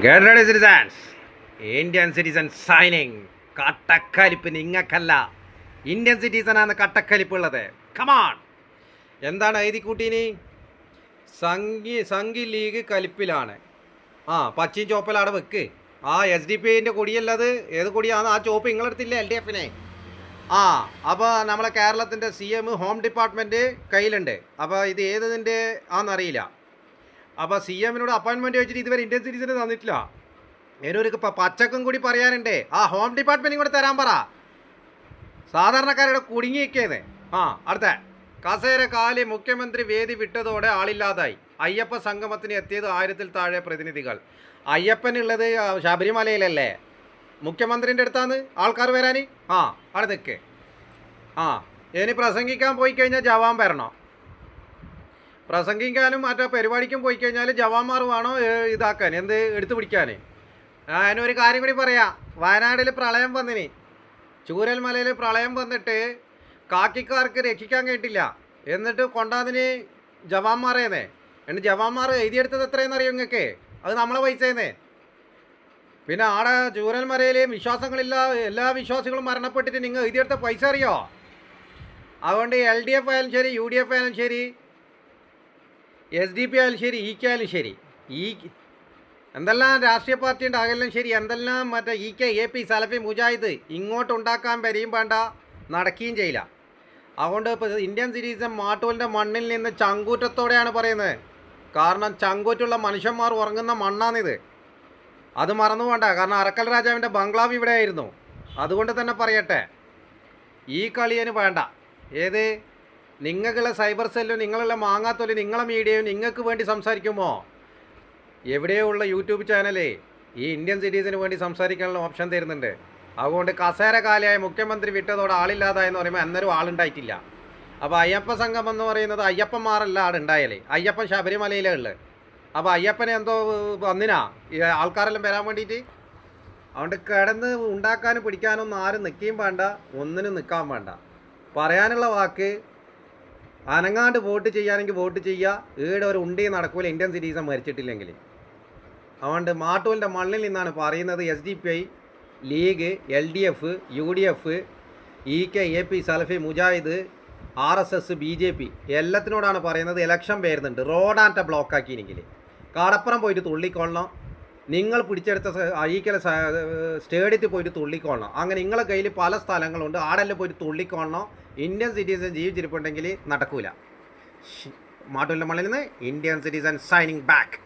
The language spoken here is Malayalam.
Get ready, citizens. Indian citizen signing. കട്ടക്കലിപ്പ് നിങ്ങൾക്കല്ല, ഇന്ത്യൻ സിറ്റിസനാണ് കട്ടക്കലിപ്പ് ഉള്ളത്. കമാൺ. എന്താണ് എഴുതി കൂട്ടീനി? സംഘി ലീഗ് കലിപ്പിലാണ്. പച്ചയും ചോപ്പലാണ് വെക്ക്. SDP കൊടിയല്ലത്. ഏത് കൊടിയാണ് ആ ചോപ്പ്? നിങ്ങളെടുത്തില്ലേ LDFനെ? അപ്പോൾ നമ്മളെ കേരളത്തിൻ്റെ CM ഹോം ഡിപ്പാർട്ട്മെൻറ്റ് കയ്യിലുണ്ട്. അപ്പോൾ ഇത് ഏതിൻ്റെ ആണെന്നറിയില്ല. അപ്പോൾ CMനോട് അപ്പോയിൻമെൻറ്റ് ചോദിച്ചിട്ട് ഇതുവരെ ഇന്ത്യൻ സിറ്റിസന് തന്നിട്ടില്ല. ഏതൊരു പച്ചക്കും കൂടി പറയാനുണ്ട്. ഹോം ഡിപ്പാർട്ട്മെൻറ്റും കൂടി തരാൻ പറ. സാധാരണക്കാരുടെ കുടുങ്ങിയിരിക്കുന്നത്. അടുത്ത കസേര കാലി മുഖ്യമന്ത്രി വേദി വിട്ടതോടെ ആളില്ലാതായി. അയ്യപ്പ സംഗമത്തിന് എത്തിയത് 1000-ൽ താഴെ പ്രതിനിധികൾ. അയ്യപ്പനുള്ളത് ശബരിമലയിലല്ലേ? മുഖ്യമന്ത്രിൻ്റെ അടുത്താണ് ആൾക്കാർ വരാൻ. അവിടെ നിൽക്ക്. ഇനി പ്രസംഗിക്കാൻ പോയി കഴിഞ്ഞാൽ ജവാൻ വരണോ? പ്രസംഗിക്കാനും മറ്റേ പരിപാടിക്കും പോയി കഴിഞ്ഞാൽ ജവാന്മാർ വേണോ ഇതാക്കാൻ, എന്ത് എടുത്തു പിടിക്കാൻ? അതിനൊരു കാര്യം കൂടി പറയാം. വയനാട്ടിൽ പ്രളയം വന്നിനി. ചൂരൽമലയിൽ പ്രളയം വന്നിട്ട് കാക്കിക്കാർക്ക് രക്ഷിക്കാൻ കേട്ടില്ല. എന്നിട്ട് കൊണ്ടാതിന് ജവാന്മാരേന്നേ. എന്നിട്ട് ജവാന്മാർ എഴുതിയെടുത്തത് എത്രയെന്ന് അറിയും നിങ്ങൾക്ക്? അത് നമ്മളെ പൈസയെന്നേ. പിന്നെ ആടെ ചൂരൽമലയിൽ വിശ്വാസങ്ങളില്ല, എല്ലാ വിശ്വാസികളും മരണപ്പെട്ടിട്ട് നിങ്ങൾ എഴുതിയെടുത്ത പൈസ അറിയോ? അതുകൊണ്ട് LDF ആയാലും ശരി, UDF ആയാലും ശരി, SDP ആയാലും ശരി, EK ആയാലും ശരി, എന്തെല്ലാം രാഷ്ട്രീയ പാർട്ടി ഉണ്ടാകലും ശരി, എന്തെല്ലാം മറ്റേ EK, AP, സലഫി, മുജാഹിദ് ഇങ്ങോട്ട് ഉണ്ടാക്കാൻ വരികയും വേണ്ട, നടക്കുകയും ചെയ്യില്ല. അതുകൊണ്ട് ഇപ്പോൾ ഇന്ത്യൻ സിറ്റിസൺ മാട്ടൂലിൻ്റെ മണ്ണിൽ നിന്ന് ചങ്കൂറ്റത്തോടെയാണ് പറയുന്നത്. കാരണം ചങ്കൂറ്റുള്ള മനുഷ്യന്മാർ ഉറങ്ങുന്ന മണ്ണാണിത്. അത് മറന്നു വേണ്ട. കാരണം അറക്കൽ രാജാവിൻ്റെ ബംഗ്ലാവ് ഇവിടെ ആയിരുന്നു. അതുകൊണ്ട് തന്നെ പറയട്ടെ, ഈ കളിയന് വേണ്ട. ഏത് നിങ്ങളുള്ള സൈബർ സെല്ലും നിങ്ങളുള്ള മാങ്ങാത്തൊലി നിങ്ങളെ മീഡിയയും നിങ്ങൾക്ക് വേണ്ടി സംസാരിക്കുമോ? എവിടെയോ ഉള്ള യൂട്യൂബ് ചാനലേ ഈ ഇന്ത്യൻ സിറ്റീസിന് വേണ്ടി സംസാരിക്കാനുള്ള ഓപ്ഷൻ തരുന്നുണ്ട്. അതുകൊണ്ട് കസേര കാലിയായ മുഖ്യമന്ത്രി വിട്ടതോടെ ആളില്ലാതായെന്ന് പറയുമ്പോൾ അന്നേരം ആളുണ്ടായിട്ടില്ല. അപ്പോൾ അയ്യപ്പ സംഘം എന്ന് പറയുന്നത് അയ്യപ്പന്മാരല്ല ആളുണ്ടായാലേ. അയ്യപ്പൻ ശബരിമലയിലേ ഉള്ളത്. അപ്പോൾ അയ്യപ്പനെ എന്തോ വന്നിനാ ഈ ആൾക്കാരെല്ലാം വരാൻ വേണ്ടിയിട്ട്. അതുകൊണ്ട് കിടന്ന് ഉണ്ടാക്കാനും പിടിക്കാനൊന്നും ആരും നിൽക്കുകയും വേണ്ട, ഒന്നിനും നിൽക്കാൻ വേണ്ട. പറയാനുള്ള വാക്ക്, അനങ്ങാണ്ട് വോട്ട് ചെയ്യാനെങ്കിൽ വോട്ട് ചെയ്യുക. ഈടെ ഒരു ഉണ്ടിയും നടക്കൂല ഇന്ത്യൻ സിറ്റീസൺ മരിച്ചിട്ടില്ലെങ്കിൽ. അതുകൊണ്ട് മാട്ടൂലിൻ്റെ മണ്ണിൽ നിന്നാണ് പറയുന്നത്. SDP, league, LDF, UDF, EK, AP, സലഫി, മുജാഹിദ്, RSS, BJP എല്ലാത്തിനോടാണ് പറയുന്നത്. ഇലക്ഷൻ വരുന്നുണ്ട്. റോഡാറ്റ ബ്ലോക്കാക്കിയെങ്കിൽ കടപ്പുറം പോയിട്ട് തുള്ളിക്കൊള്ളണം. നിങ്ങൾ പിടിച്ചെടുത്ത അഴീക്കല സ്റ്റേഡിയത്തിൽ പോയിട്ട് തുള്ളിക്കൊള്ളണം. അങ്ങനെ നിങ്ങളെ കയ്യിൽ പല സ്ഥലങ്ങളുണ്ട്. ആടെല്ലാം പോയിട്ട് തുള്ളിക്കൊള്ളണം. ഇന്ത്യൻ സിറ്റിസൺ ജീവിച്ചിരിപ്പുണ്ടെങ്കിൽ നടക്കൂല. മാട്ടൂലിൻ്റെ മണ്ണിൽ നിന്ന് ഇന്ത്യൻ സിറ്റിസൺ സൈനിങ് ബാക്ക്.